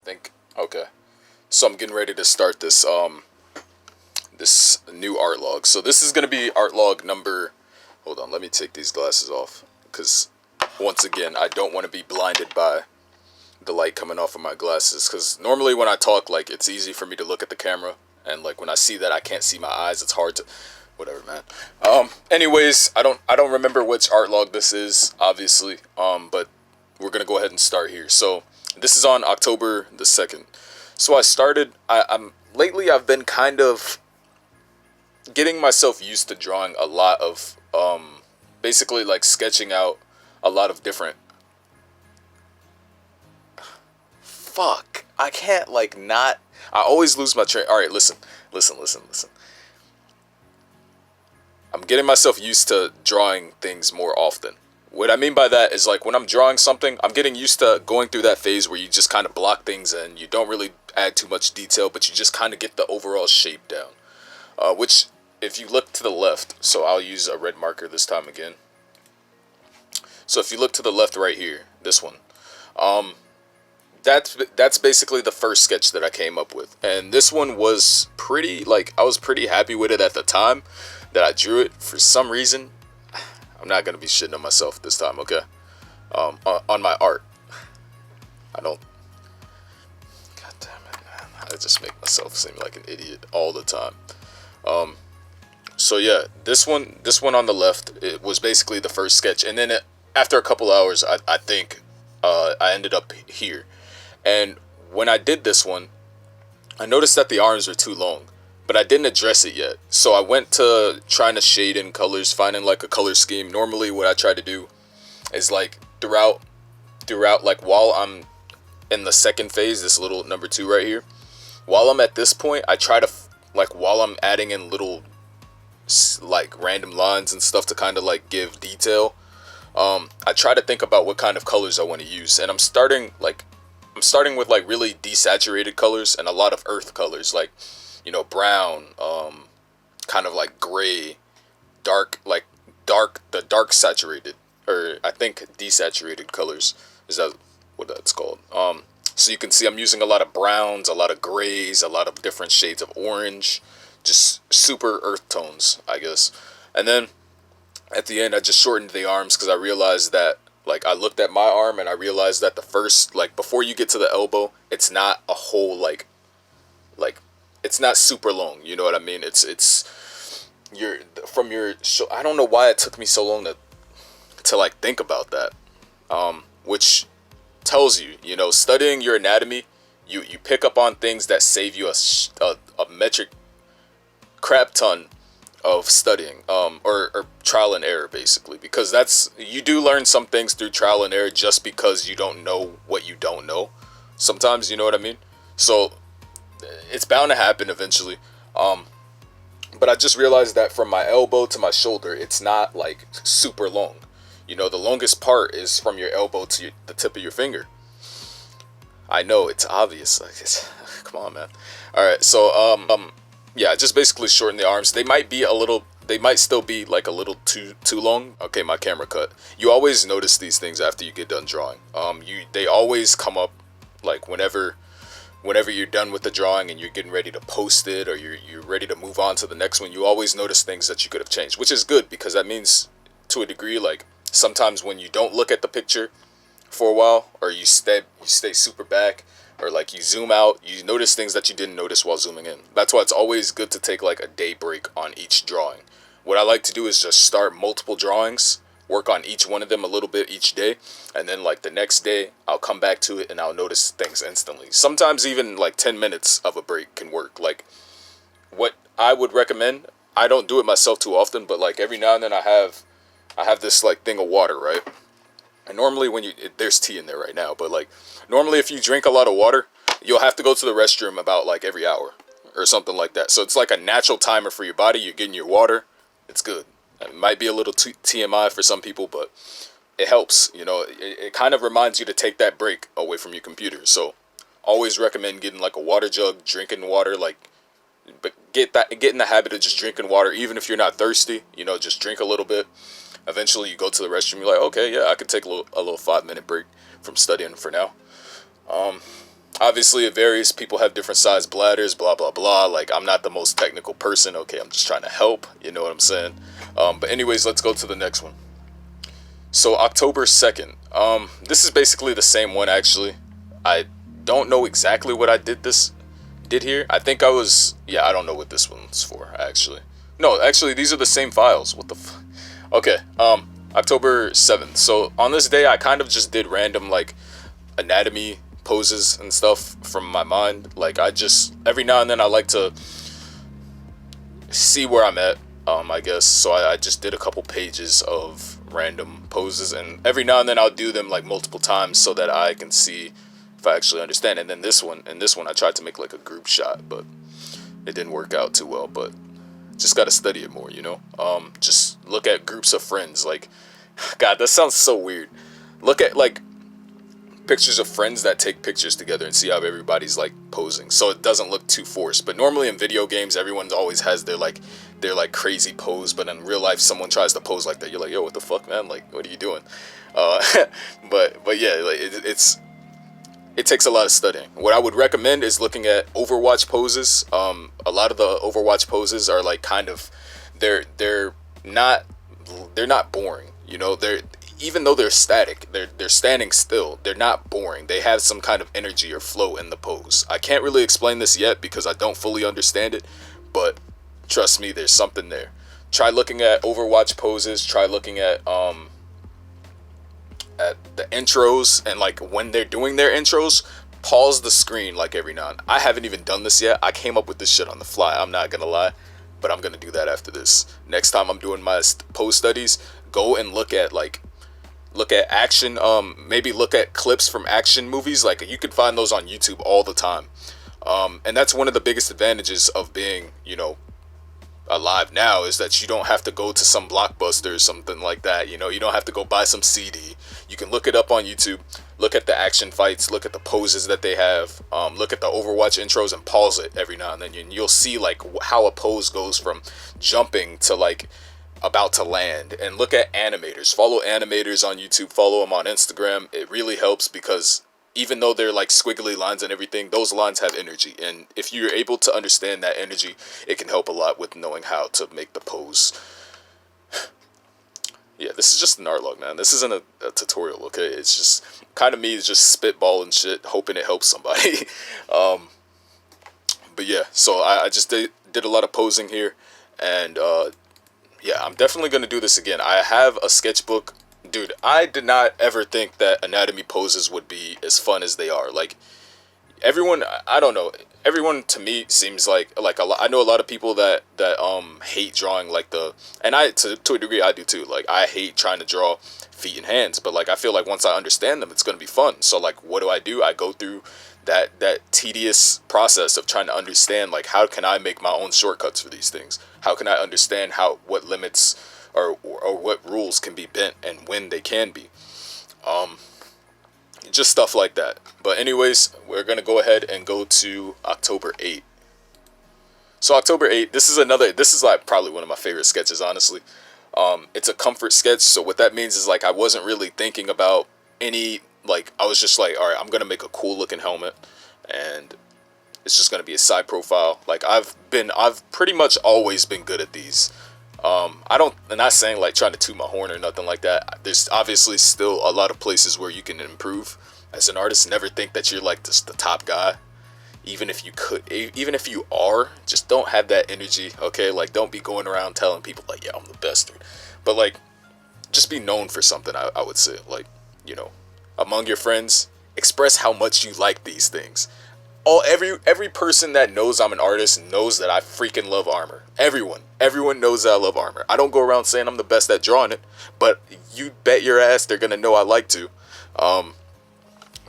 think, okay. So I'm getting ready to start this this new art log. So this is gonna be art log number. Hold on, let me take these glasses off because once again I don't want to be blinded by the light coming off of my glasses. Because normally when I talk, like it's easy for me to look at the camera, and like when I see that I can't see my eyes, it's hard to. Whatever, man. Anyways, I don't remember which art log this is, obviously. But we're gonna go ahead and start here. So this is on October the 2nd. So I started. I'm lately. I've been kind of getting myself used to drawing a lot of basically like sketching out a lot of different. Fuck. I can't like not. I always lose my train. All right, listen. I'm getting myself used to drawing things more often. What I mean by that is like when I'm drawing something, I'm getting used to going through that phase where you just kind of block things and you don't really add too much detail, but you just kind of get the overall shape down. Which, if you look to the left, so I'll use a red marker this time again. So if you look to the left right here, this one, that's basically the first sketch that I came up with. And this one was pretty, like, I was pretty happy with it at the time that I drew it. For some reason, I'm not going to be shitting on myself this time, okay? On my art. I don't... God damn it, man. I just make myself seem like an idiot all the time. So yeah, this one on the left, it was basically the first sketch. And then after a couple hours, I think I ended up here. And when I did this one, I noticed that the arms were too long, but I didn't address it yet. So I went to trying to shade in colors, finding like a color scheme. Normally what I try to do is like throughout like while I'm in the second phase, this little number 2 right here, while I'm at this point, I try to like while I'm adding in little like random lines and stuff to kind of like give detail, I try to think about what kind of colors I want to use. And I'm starting with like really desaturated colors and a lot of earth colors, like, you know, brown, kind of like gray, the dark saturated, or I think desaturated colors, is that what that's called? So you can see I'm using a lot of browns, a lot of grays, a lot of different shades of orange, just super earth tones, I guess. And then at the end, I just shortened the arms because I realized that, like, I looked at my arm and I realized that the first, like, before you get to the elbow, it's not a whole, like, it's not super long, you know what I mean? It's from your, I don't know why it took me so long to like, think about that. Which tells you, you know, studying your anatomy, you pick up on things that save you a metric crap ton of studying, or trial and error, basically, because you do learn some things through trial and error just because you don't know what you don't know sometimes, you know what I mean? So it's bound to happen eventually. But I just realized that from my elbow to my shoulder, it's not like super long. You know, the longest part is from your elbow to the tip of your finger. I know it's obvious. Like, come on, man. All right, so yeah, just basically shorten the arms. They might still be like a little too long. Okay, my camera cut. You always notice these things after you get done drawing. They always come up like whenever you're done with the drawing and you're getting ready to post it, or you're ready to move on to the next one. You always notice things that you could have changed, which is good because that means, to a degree, like sometimes when you don't look at the picture for a while, or you stay super back, or like you zoom out, you notice things that you didn't notice while zooming in. That's why it's always good to take like a day break on each drawing. What I like to do is just start multiple drawings, work on each one of them a little bit each day, and then like the next day I'll come back to it and I'll notice things instantly. Sometimes even like 10 minutes of a break can work. Like, what I would recommend, I don't do it myself too often, but like every now and then I have this like thing of water, right? And normally there's tea in there right now, but like normally if you drink a lot of water, you'll have to go to the restroom about like every hour or something like that. So it's like a natural timer for your body. You're getting your water. It's good. It might be a little TMI for some people, but it helps. You know, it kind of reminds you to take that break away from your computer. So always recommend getting like a water jug, drinking water, like, but get in the habit of just drinking water, even if you're not thirsty. You know, just drink a little bit. Eventually you go to the restroom, you're like, okay, yeah, I could take a little 5-minute break from studying for now. Obviously, it varies. People have different size bladders, blah, blah, blah. Like, I'm not the most technical person. Okay, I'm just trying to help. You know what I'm saying? But anyways, let's go to the next one. So, October 2nd. This is basically the same one, actually. I don't know exactly what I did here. I think I was, yeah, I don't know what this one's for, actually. No, actually, these are the same files. What the Okay, October 7th. So, on this day, I kind of just did random, like, anatomy poses and stuff from my mind. Like, I just, every now and then I like to see where I'm at, I guess. So I just did a couple pages of random poses, and every now and then I'll do them like multiple times so that I can see if I actually understand. And then this one, I tried to make like a group shot, but it didn't work out too well. But just gotta study it more, you know. Just look at groups of friends. Like, God, that sounds so weird. Look at like pictures of friends that take pictures together and see how everybody's like posing, so it doesn't look too forced. But normally in video games, everyone always has their like crazy pose, but in real life, someone tries to pose like that. You're like, yo, what the fuck, man? Like, what are you doing? Uh, but yeah, like it takes a lot of studying. What I would recommend is looking at Overwatch poses. A lot of the Overwatch poses are like kind of they're not they're not boring. You know, they're even though they're static, they're standing still. They're not boring. They have some kind of energy or flow in the pose. I can't really explain this yet because I don't fully understand it, but trust me, there's something there. Try looking at Overwatch poses. Try looking at the intros, and like when they're doing their intros, pause the screen like every now and I haven't even done this yet. I came up with this shit on the fly, I'm not gonna lie, but I'm gonna do that after this. Next time I'm doing my pose studies, go and look at action, maybe look at clips from action movies. Like, you can find those on YouTube all the time. And that's one of the biggest advantages of being, you know, alive now, is that you don't have to go to some Blockbuster or something like that. You know, you don't have to go buy some CD. You can look it up on YouTube, look at the action fights, look at the poses that they have, look at the Overwatch intros and pause it every now and then. And you'll see like how a pose goes from jumping to like about to land. And look at animators. Follow animators on YouTube, follow them on Instagram. It really helps because even though they're like squiggly lines and everything, those lines have energy. And if you're able to understand that energy, it can help a lot with knowing how to make the pose. Yeah, this is just an art log, man. This isn't a tutorial, okay? It's just kind of me just spitballing shit, hoping it helps somebody. But yeah, so I just did a lot of posing here. And yeah, I'm definitely going to do this again. I have a sketchbook. Dude, I did not ever think that anatomy poses would be as fun as they are. Like, everyone, I don't know, everyone to me seems like a lot. I know a lot of people that hate drawing like and I to a degree I do too. Like, I hate trying to draw feet and hands, but like I feel like once I understand them, it's going to be fun. So like, what do? I go through that tedious process of trying to understand, like, how can I make my own shortcuts for these things? How can I understand what limits or what rules can be bent and when they can be? Just stuff like that. But anyways, we're gonna go ahead and go to October 8th. So October 8th, this is like probably one of my favorite sketches, honestly. It's a comfort sketch. So what that means is like I wasn't really thinking about any, like, I was just like, all right, I'm gonna make a cool looking helmet, and it's just gonna be a side profile. Like, I've pretty much always been good at these. I'm not saying like trying to toot my horn or nothing like that. There's obviously still a lot of places where you can improve as an artist. Never think that you're like the top guy. Even if you are, just don't have that energy, okay? Like, don't be going around telling people like, yeah, I'm the best, dude. But like, just be known for something, I would say. Like, you know, among your friends, express how much you like these things. Every person that knows I'm an artist knows that I freaking love armor. Everyone knows that I love armor. I don't go around saying I'm the best at drawing it, but you bet your ass they're gonna know I like to.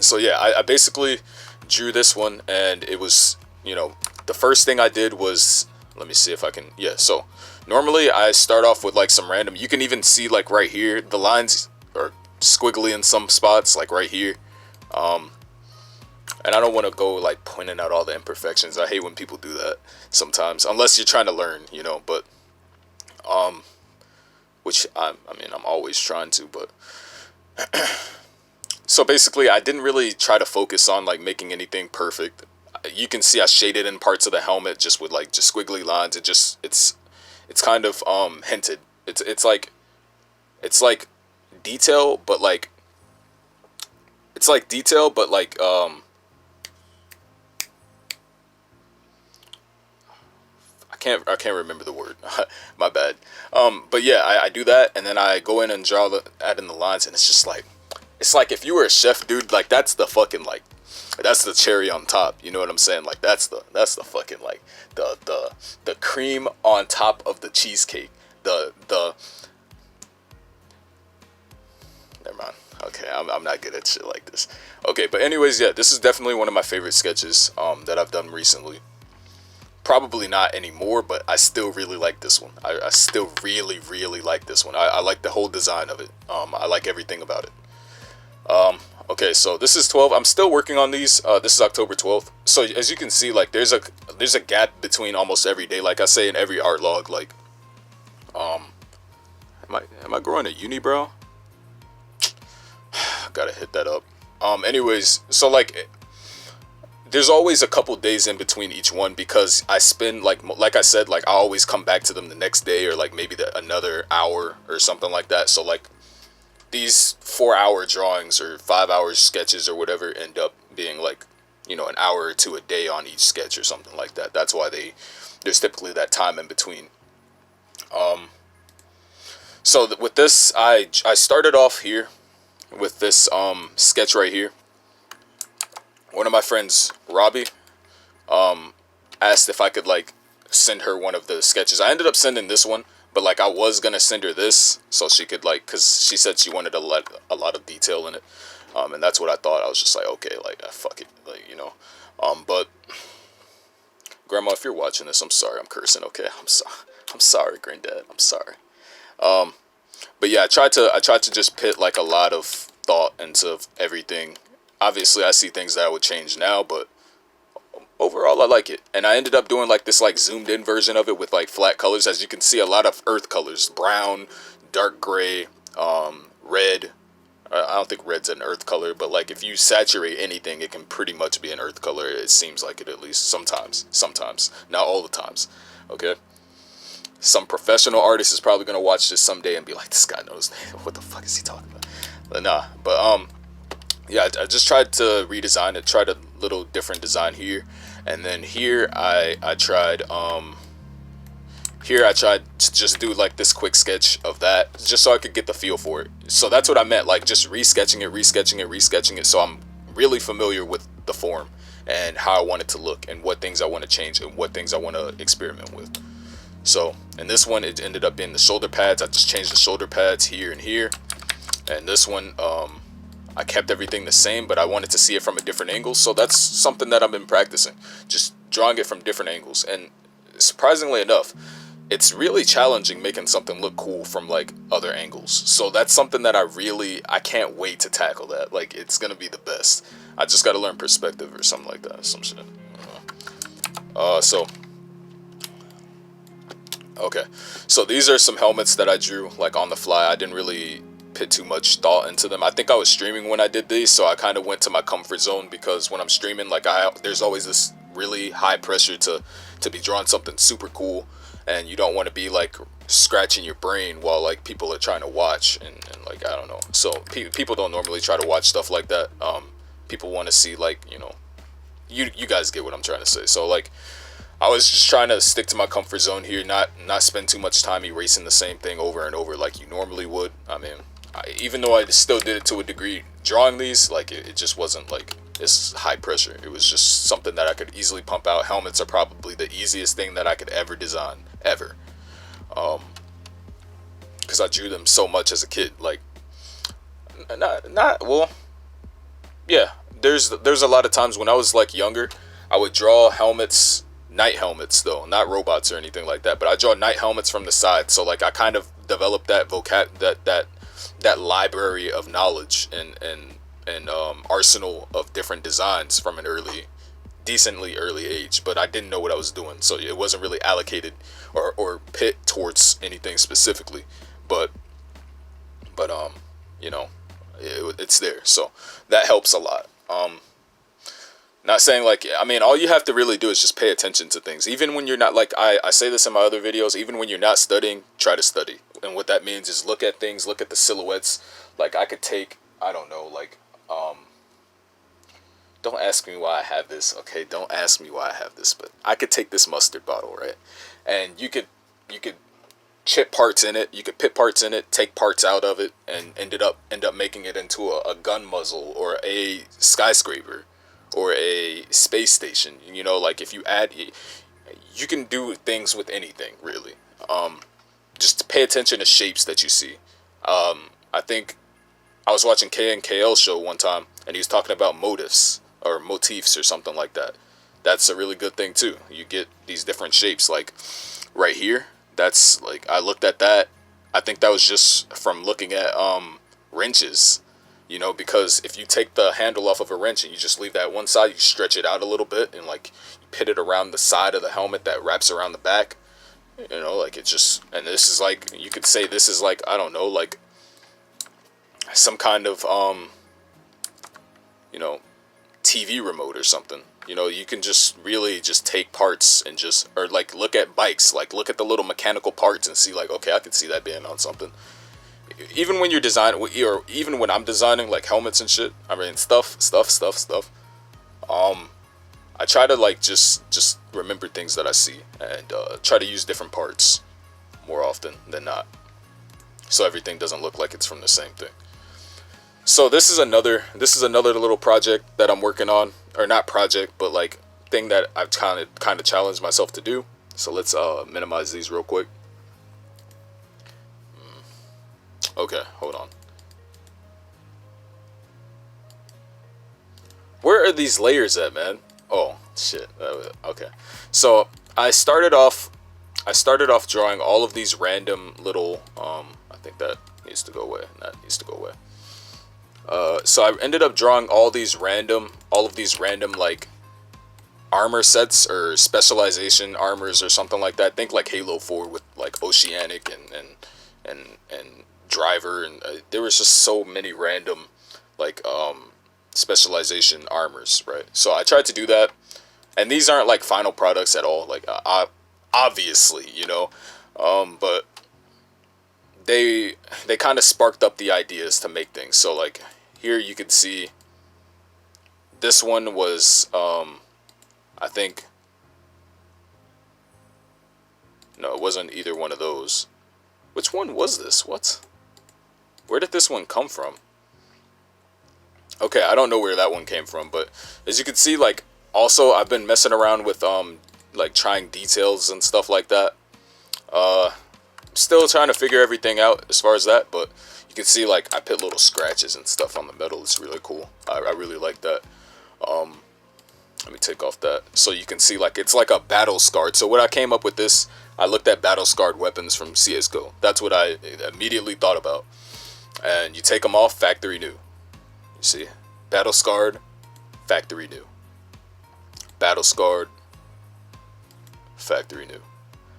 So yeah, I basically drew this one, and it was, you know, the first thing I did was, let me see if I can, yeah, so normally I start off with like some random, you can even see like right here, the lines are squiggly in some spots, like right here. And I don't want to go like pointing out all the imperfections. I hate when people do that sometimes, unless you're trying to learn, you know. But which I mean, I'm always trying to. But So basically, I didn't really try to focus on like making anything perfect. You can see I shaded in parts of the helmet just with like just squiggly lines. It's kind of hinted. It's like detail, but like it's like detail, but like I can't remember the word. My bad. But yeah, I do that, and then I go in and add in the lines, and it's just like, it's like if you were a chef, dude. Like that's the fucking like, that's the cherry on top. You know what I'm saying? Like that's the fucking like the cream on top of the cheesecake. The Never mind. Okay, I'm not good at shit like this. Okay, but anyways, yeah, this is definitely one of my favorite sketches that I've done recently. Probably not anymore, but I still really like this one. I still really like this one. I like the whole design of it. I like everything about it. Okay, so this is 12. I'm still working on these. This is October 12th. So as you can see, like there's a gap between almost every day. Like I say in every art log, like am I growing a unibrow? Gotta hit that up. Anyways, so like there's always a couple days in between each one because I spend like I said, like I always come back to them the next day or like maybe another hour or something like that. So like these 4-hour drawings or 5-hour sketches or whatever end up being like, you know, an hour or two a day on each sketch or something like that. That's why there's typically that time in between. So with this, I started off here with this sketch right here. One of my friends, Robbie, asked if I could like send her one of the sketches. I ended up sending this one, but like I was gonna send her this so she could like, cause she said she wanted a lot of detail in it, and that's what I thought. I was just like, okay, like fuck it, like you know, but Grandma, if you're watching this, I'm sorry, I'm cursing. Okay, I'm sorry, Granddad, I'm sorry. But yeah, I tried to just put like a lot of thought into everything. Obviously, I see things that I would change now, but overall, I like it. And I ended up doing like this like zoomed in version of it with like flat colors. As you can see, a lot of earth colors: brown, dark gray, red. I don't think red's an earth color, but like if you saturate anything, it can pretty much be an earth color. It seems like it, at least sometimes, not all the times. Okay. Some professional artist is probably gonna watch this someday and be like, "This guy knows what the fuck is he talking about?" But nah. But yeah, I just tried to redesign it. Tried a little different design here, and then here I tried to just do like this quick sketch of that, just so I could get the feel for it. So that's what I meant, like just resketching it. So I'm really familiar with the form and how I want it to look, and what things I want to change, and what things I want to experiment with. So in this one, it ended up being the shoulder pads. I just changed the shoulder pads here and here. And this one, I kept everything the same, but I wanted to see it from a different angle. So that's something that I've been practicing, just drawing it from different angles. And surprisingly enough, it's really challenging making something look cool from like other angles. So that's something that I can't wait to tackle that. Like it's gonna be the best. I just gotta learn perspective or something like that, some shit. Okay, so these are some helmets that I drew like on the fly. I didn't really put too much thought into them. I think I was streaming when I did these, so I kind of went to my comfort zone, because when I'm streaming, like there's always this really high pressure to be drawing something super cool, and you don't want to be like scratching your brain while like people are trying to watch, and like I don't know. So people don't normally try to watch stuff like that. People want to see like, you know, you guys get what I'm trying to say. So like I was just trying to stick to my comfort zone here, not spend too much time erasing the same thing over and over like you normally would. I mean, even though I still did it to a degree drawing these, like it just wasn't like it's high pressure. It was just something that I could easily pump out. Helmets are probably the easiest thing that I could ever design, ever. Because I drew them so much as a kid. Like, well, yeah. There's a lot of times when I was like younger, I would draw helmets. Night helmets though, not robots or anything like that, but I draw night helmets from the side. So like I kind of developed that that library of knowledge and arsenal of different designs from an decently early age. But I didn't know what I was doing, so it wasn't really allocated or pit towards anything specifically. But you know, it's there. So that helps a lot. Not saying like, I mean, all you have to really do is just pay attention to things. Even when you're not, like, I say this in my other videos, even when you're not studying, try to study. And what that means is look at things, look at the silhouettes. Like, I could take, I don't know, like, don't ask me why I have this, okay? Don't ask me why I have this, but I could take this mustard bottle, right? And you could chip parts in it, you could pit parts in it, take parts out of it, and end up making it into a gun muzzle or a skyscraper or a space station. You know, like if you add, you can do things with anything really. Just pay attention to shapes that you see. I think I was watching K and KL show one time, and he was talking about motifs or motifs or something like that. That's a really good thing too. You get these different shapes, like right here. That's like, I looked at that. I think that was just from looking at wrenches. You know, because if you take the handle off of a wrench and you just leave that one side, you stretch it out a little bit and like you pit it around the side of the helmet that wraps around the back. You know, like it just, and this is like, you could say this is like, I don't know, like some kind of you know, TV remote or something. You know, you can just really just take parts and just, or like look at bikes, like look at the little mechanical parts and see like, okay, I can see that being on something. Even when you're designing, or even when I'm designing like helmets and shit, I mean stuff. I try to like just remember things that I see and try to use different parts more often than not, so everything doesn't look like it's from the same thing. So this is another little project that I'm working on, or not project, but like thing that I've kind of challenged myself to do. So let's minimize these real quick. Okay, hold on. Where are these layers at, man? Oh shit. Okay. So I started off drawing all of these random little I think that needs to go away. That needs to go away. So I ended up drawing all of these random like armor sets or specialization armors or something like that. Think like Halo 4 with like Oceanic and Driver, and there was just so many random like specialization armors, right? So I tried to do that, and these aren't like final products at all, like obviously, you know, but they kind of sparked up the ideas to make things. So like here you can see this one was I think, no, it wasn't either one of those. Which one was this? What? Where did this one come from? Okay, I don't know where that one came from, but as you can see, like, also I've been messing around with like trying details and stuff like that. Still trying to figure everything out as far as that, but you can see like I put little scratches and stuff on the metal. It's really cool. I really like that. Let me take off that so you can see like it's like a battle scarred. So when I came up with this, I looked at battle scarred weapons from CS:GO. That's what I immediately thought about. And you take them off, factory new. You see, battle scarred, factory new. Battle scarred, factory new.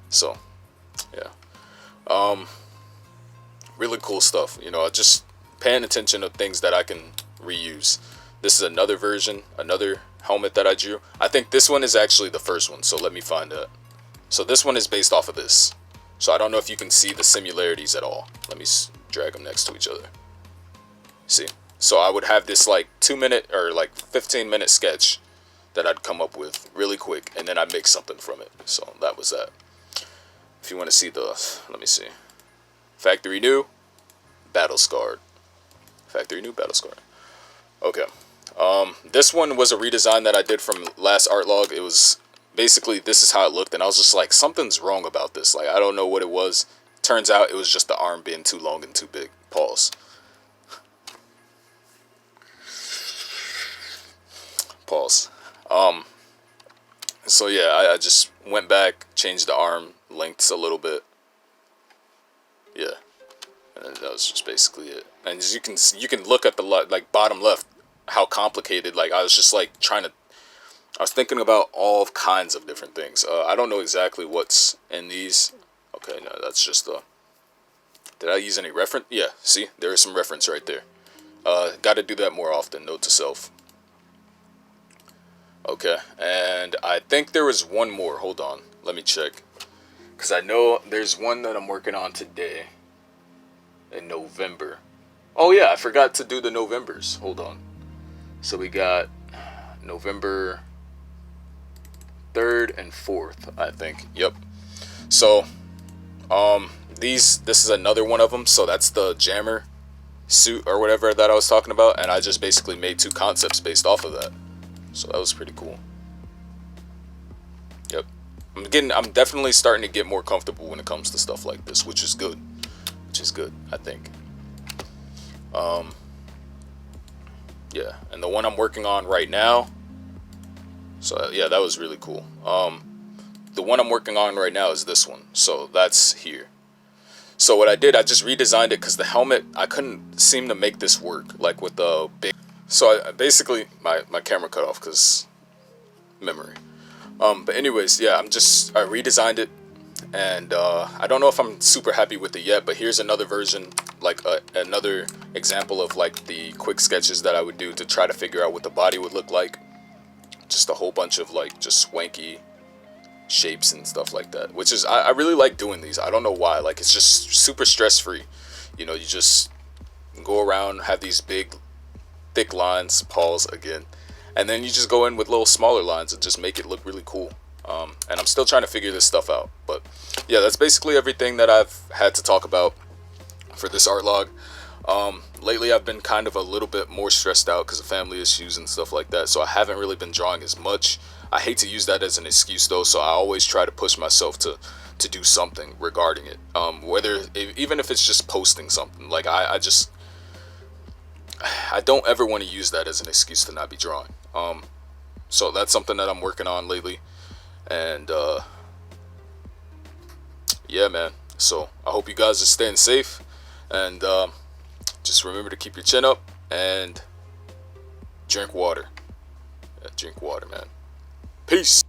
So, yeah, really cool stuff. You know, just paying attention to things that I can reuse. This is another version, another helmet that I drew. I think this one is actually the first one. So let me find that. So this one is based off of this. So I don't know if you can see the similarities at all. Let me drag them next to each other. See? So I would have this like 2-minute or like 15-minute sketch that I'd come up with really quick, and then I'd make something from it. So that was that. If you want to see the, let me see. Factory new, battle scarred. Factory new, battle scarred. Okay. This one was a redesign that I did from last art log. It was basically, this is how it looked, and I was just like, something's wrong about this. Like, I don't know what it was. Turns out it was just the arm being too long and too big. Pause. Pause. So yeah, I just went back, changed the arm lengths a little bit. Yeah, and that was just basically it. And as you can look at the like bottom left, how complicated. Like I was just like I was thinking about all kinds of different things. I don't know exactly what's in these. Okay, no, that's just the. Did I use any reference? Yeah, see, there is some reference right there. Got to do that more often. Note to self. Okay, and I think there was one more. Hold on, let me check. Because I know there's one that I'm working on today in November. Oh yeah, I forgot to do the Novembers. Hold on. So we got November 3rd and 4th, I think. Yep. So, this is another one of them. So that's the jammer suit or whatever that I was talking about, and I just basically made 2 concepts based off of that. So that was pretty cool. Yep. I'm definitely starting to get more comfortable when it comes to stuff like this, which is good. Which is good, I think. Yeah, and the one I'm working on right now. So yeah, that was really cool. The one I'm working on right now is this one. So that's here. So what I did, I just redesigned it because the helmet, I couldn't seem to make this work, like with the big. So I basically, my camera cut off because memory. But anyways, yeah, I redesigned it, and I don't know if I'm super happy with it yet, but here's another version, like another example of like the quick sketches that I would do to try to figure out what the body would look like. Just a whole bunch of like just swanky shapes and stuff like that, which is I really like doing these. I don't know why. Like, it's just super stress free. You know, you just go around, have these big thick lines, pause again, and then you just go in with little smaller lines and just make it look really cool. And I'm still trying to figure this stuff out, but yeah, that's basically everything that I've had to talk about for this art log. Lately I've been kind of a little bit more stressed out because of family issues and stuff like that, so I haven't really been drawing as much. I hate to use that as an excuse though, so I always try to push myself to do something regarding it, even if it's just posting something. Like I don't ever want to use that as an excuse to not be drawing. So that's something that I'm working on lately, and yeah, man. So I hope you guys are staying safe, and just remember to keep your chin up and drink water. Yeah, drink water, man. Peace.